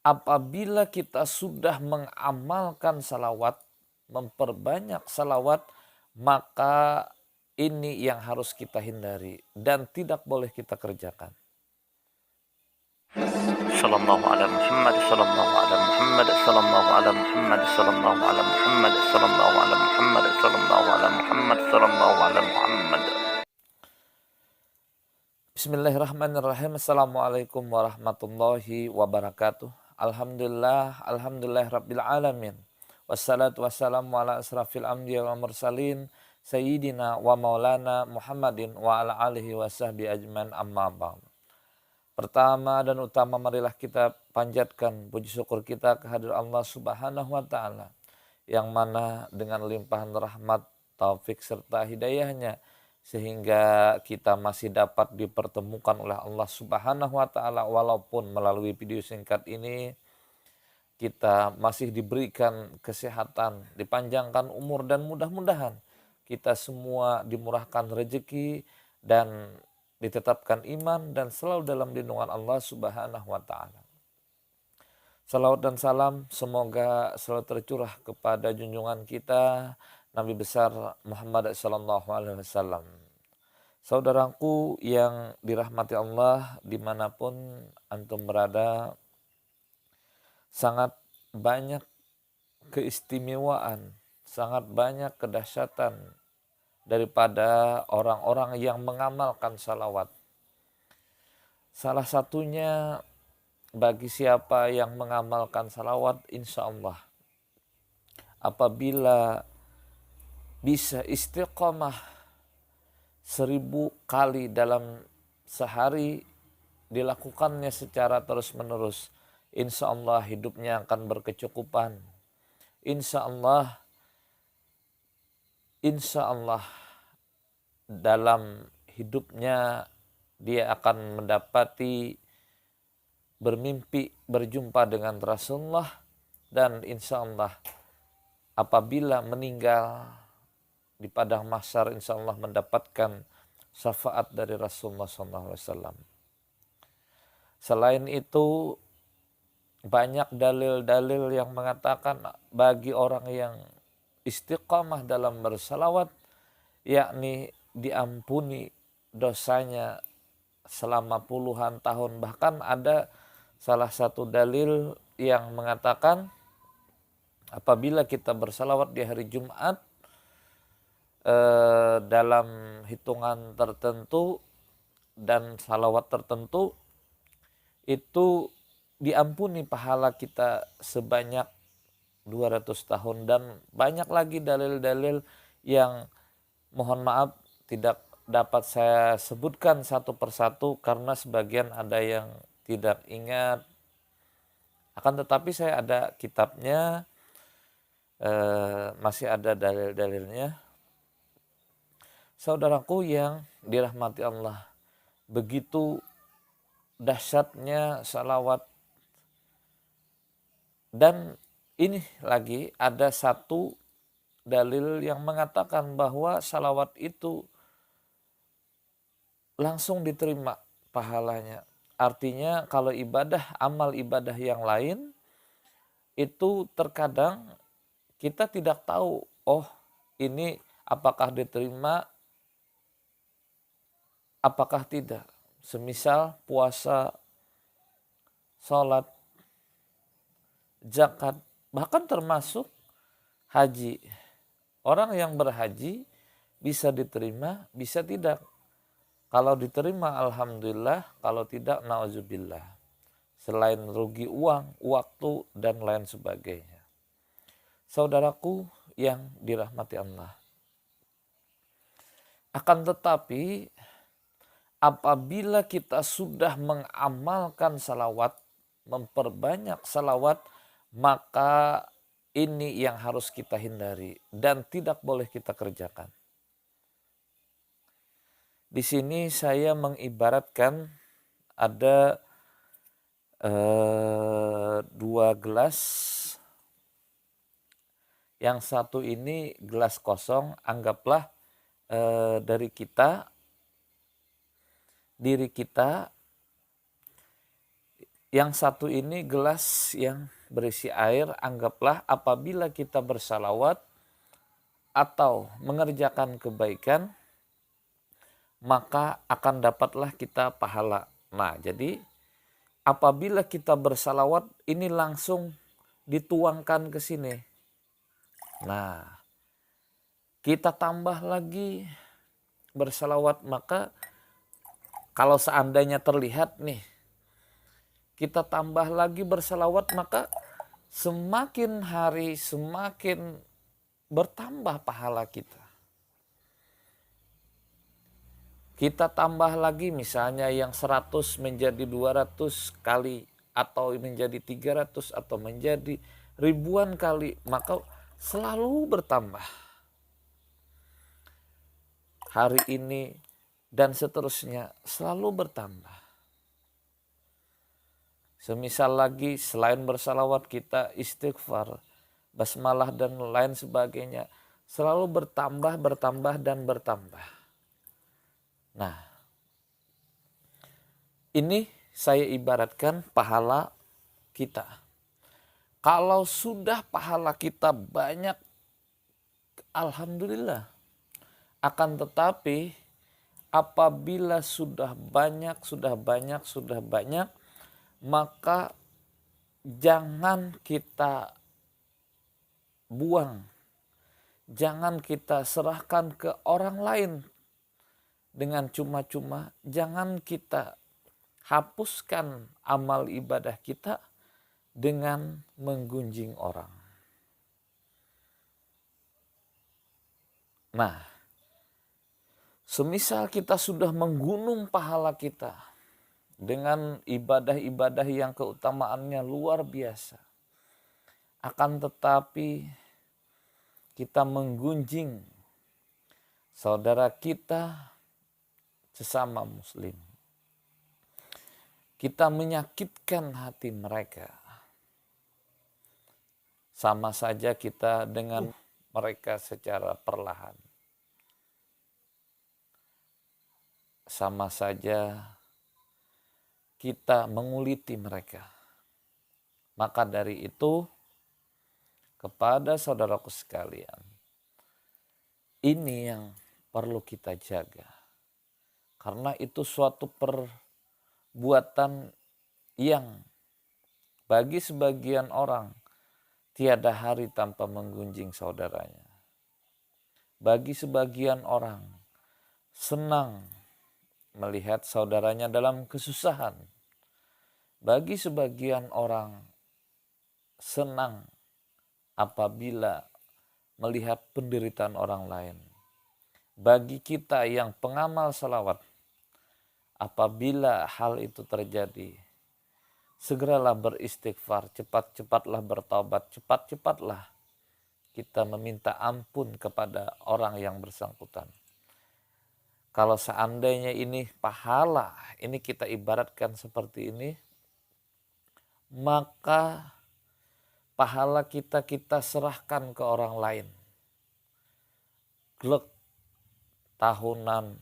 apabila kita sudah mengamalkan salawat, memperbanyak salawat, maka ini yang harus kita hindari dan tidak boleh kita kerjakan. Sallallahu ala Muhammad, sallallahu ala Muhammad, sallallahu ala Muhammad, sallallahu ala Muhammad, sallallahu ala Muhammad, sallallahu ala Muhammad, sallallahu ala Muhammad. Bismillahirrahmanirrahim. Assalamualaikum warahmatullahi wabarakatuh. Alhamdulillah rabbil alamin. Wassalatu wassalamu ala asrafil anbiya wal mursalin sayyidina wa maulana Muhammadin wa ala alihi wa sahbihi ajmain, amma ba'd. Pertama dan utama, marilah kita panjatkan puji syukur kita kehadirat Allah Subhanahu wa taala, yang mana dengan limpahan rahmat, taufik serta hidayahnya sehingga kita masih dapat dipertemukan oleh Allah Subhanahu wa taala, walaupun melalui video singkat ini kita masih diberikan kesehatan, dipanjangkan umur, dan mudah-mudahan kita semua dimurahkan rezeki dan ditetapkan iman dan selalu dalam lindungan Allah Subhanahu wa taala. Salawat dan salam semoga selalu tercurah kepada junjungan kita Nabi besar Muhammad sallallahu alaihi wasallam. Saudaraku yang dirahmati Allah dimanapun antum berada, sangat banyak keistimewaan, sangat banyak kedahsyatan daripada orang-orang yang mengamalkan salawat. Salah satunya, bagi siapa yang mengamalkan salawat, insya Allah apabila bisa istiqomah 1000 kali dalam sehari, dilakukannya secara terus menerus, insya Allah hidupnya akan berkecukupan. Insya Allah dalam hidupnya dia akan mendapati bermimpi berjumpa dengan Rasulullah, dan insya Allah apabila meninggal di padang mahsyar, insya Allah mendapatkan syafaat dari Rasulullah SAW. Selain itu, banyak dalil-dalil yang mengatakan bagi orang yang istiqamah dalam bersalawat, yakni diampuni dosanya selama puluhan tahun. Bahkan ada salah satu dalil yang mengatakan apabila kita bersalawat di hari Jumat dalam hitungan tertentu dan salawat tertentu, itu diampuni pahala kita sebanyak 200 tahun. Dan banyak lagi dalil-dalil yang mohon maaf tidak dapat saya sebutkan satu persatu karena sebagian ada yang tidak ingat. Akan tetapi saya ada kitabnya, masih ada dalil-dalilnya. Saudaraku yang dirahmati Allah, begitu dahsyatnya salawat. Dan ini lagi ada satu dalil yang mengatakan bahwa salawat itu langsung diterima pahalanya. Artinya kalau amal ibadah yang lain itu terkadang kita tidak tahu, oh ini apakah diterima, apakah tidak. Semisal puasa, sholat, zakat, bahkan termasuk haji. Orang yang berhaji bisa diterima, bisa tidak. Kalau diterima alhamdulillah, kalau tidak nauzubillah. Selain rugi uang, waktu, dan lain sebagainya. Saudaraku yang dirahmati Allah, akan tetapi apabila kita sudah mengamalkan salawat, memperbanyak salawat, maka ini yang harus kita hindari dan tidak boleh kita kerjakan. Di sini saya mengibaratkan ada 2 gelas. Yang satu ini gelas kosong, anggaplah diri kita Yang satu ini gelas yang berisi air, anggaplah apabila kita bersalawat atau mengerjakan kebaikan, maka akan dapatlah kita pahala. Nah, jadi apabila kita bersalawat, ini langsung dituangkan ke sini. Nah, kita tambah lagi bersalawat, maka kalau seandainya terlihat nih, kita tambah lagi bersalawat, maka semakin hari semakin bertambah pahala kita. Kita tambah lagi misalnya yang 100 menjadi 200 kali, atau menjadi 300, atau menjadi ribuan kali, maka selalu bertambah. Hari ini dan seterusnya selalu bertambah. Semisal lagi selain bersalawat kita istighfar, basmalah dan lain sebagainya, selalu bertambah, bertambah, dan bertambah. Nah, ini saya ibaratkan pahala kita. Kalau sudah pahala kita banyak, alhamdulillah. Akan tetapi apabila sudah banyak, maka jangan kita buang. Jangan kita serahkan ke orang lain dengan cuma-cuma. Jangan kita hapuskan amal ibadah kita dengan menggunjing orang. Nah, semisal kita sudah menggunung pahala kita dengan ibadah-ibadah yang keutamaannya luar biasa, akan tetapi kita menggunjing saudara kita sesama muslim, kita menyakitkan hati mereka, sama saja kita dengan mereka secara perlahan. Sama saja kita menguliti mereka. Maka dari itu, kepada saudaraku sekalian, ini yang perlu kita jaga. Karena itu suatu perbuatan yang bagi sebagian orang tiada hari tanpa menggunjing saudaranya. Bagi sebagian orang senang melihat saudaranya dalam kesusahan. Bagi sebagian orang senang apabila melihat penderitaan orang lain. Bagi kita yang pengamal salawat, apabila hal itu terjadi, segeralah beristighfar, cepat-cepatlah bertaubat, cepat-cepatlah kita meminta ampun kepada orang yang bersangkutan. Kalau seandainya ini pahala, ini kita ibaratkan seperti ini, maka pahala kita serahkan ke orang lain. Glek, tahunan,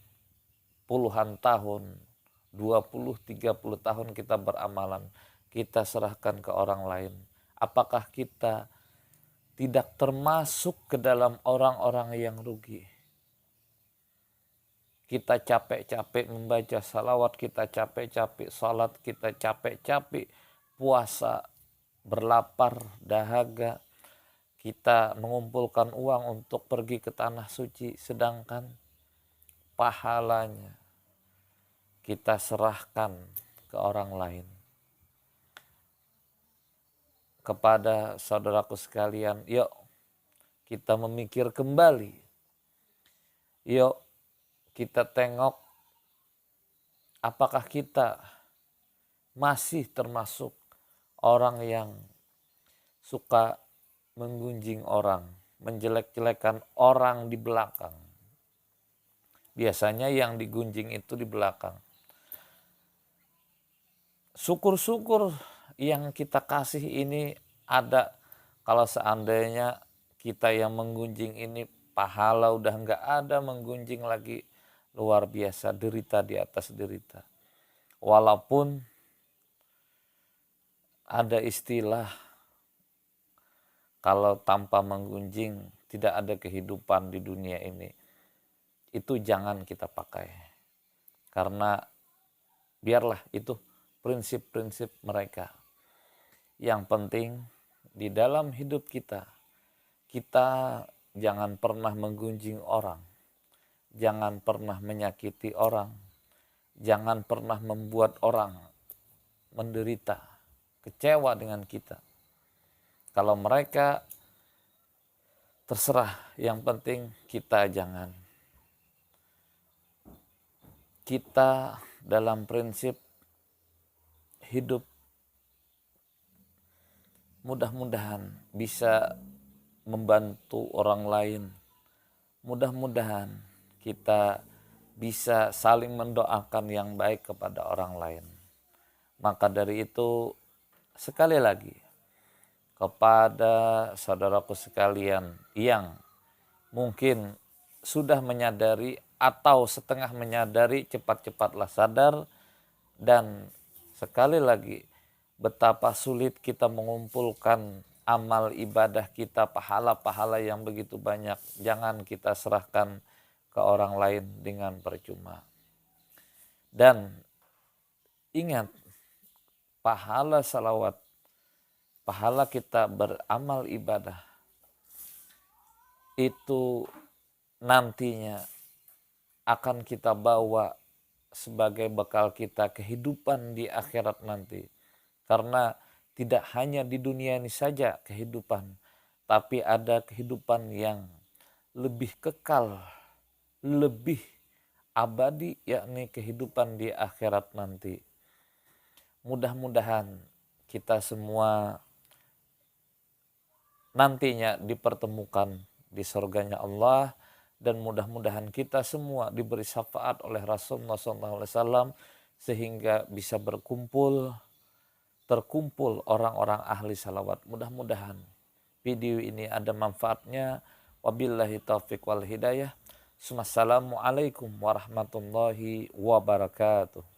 puluhan tahun, 20-30 tahun kita beramalan, kita serahkan ke orang lain. Apakah kita tidak termasuk ke dalam orang-orang yang rugi? Kita capek-capek membaca salawat, kita capek-capek salat, kita capek-capek puasa, berlapar, dahaga. Kita mengumpulkan uang untuk pergi ke tanah suci, sedangkan pahalanya kita serahkan ke orang lain. Kepada saudaraku sekalian, yuk kita memikir kembali. Yuk kita tengok apakah kita masih termasuk orang yang suka menggunjing orang, menjelek-jelekan orang di belakang. Biasanya yang digunjing itu di belakang. Syukur-syukur yang kita kasih ini ada. Kalau seandainya kita yang menggunjing ini pahala udah nggak ada, menggunjing lagi, luar biasa, derita di atas derita. Walaupun ada istilah kalau tanpa menggunjing tidak ada kehidupan di dunia ini. Itu jangan kita pakai. Karena biarlah itu prinsip-prinsip mereka. Yang penting di dalam hidup kita, kita jangan pernah menggunjing orang. Jangan pernah menyakiti orang. Jangan pernah membuat orang menderita, kecewa dengan kita. Kalau mereka terserah, yang penting kita jangan. Kita dalam prinsip hidup mudah-mudahan bisa membantu orang lain. Mudah-mudahan kita bisa saling mendoakan yang baik kepada orang lain. Maka dari itu, sekali lagi, kepada saudaraku sekalian yang mungkin sudah menyadari atau setengah menyadari, cepat-cepatlah sadar. Dan sekali lagi, betapa sulit kita mengumpulkan amal ibadah kita, pahala-pahala yang begitu banyak. Jangan kita serahkan ke orang lain dengan percuma. Dan ingat, pahala salawat, pahala kita beramal ibadah, itu nantinya akan kita bawa sebagai bekal kita kehidupan di akhirat nanti. Karena tidak hanya di dunia ini saja kehidupan, tapi ada kehidupan yang lebih kekal, lebih abadi, yakni kehidupan di akhirat nanti. Mudah-mudahan kita semua nantinya dipertemukan di surganya Allah, dan mudah-mudahan kita semua diberi syafaat oleh Rasulullah SAW sehingga bisa terkumpul orang-orang ahli salawat. Mudah-mudahan video ini ada manfaatnya. Wabillahi taufiq wal hidayah. Assalamualaikum warahmatullahi wabarakatuh.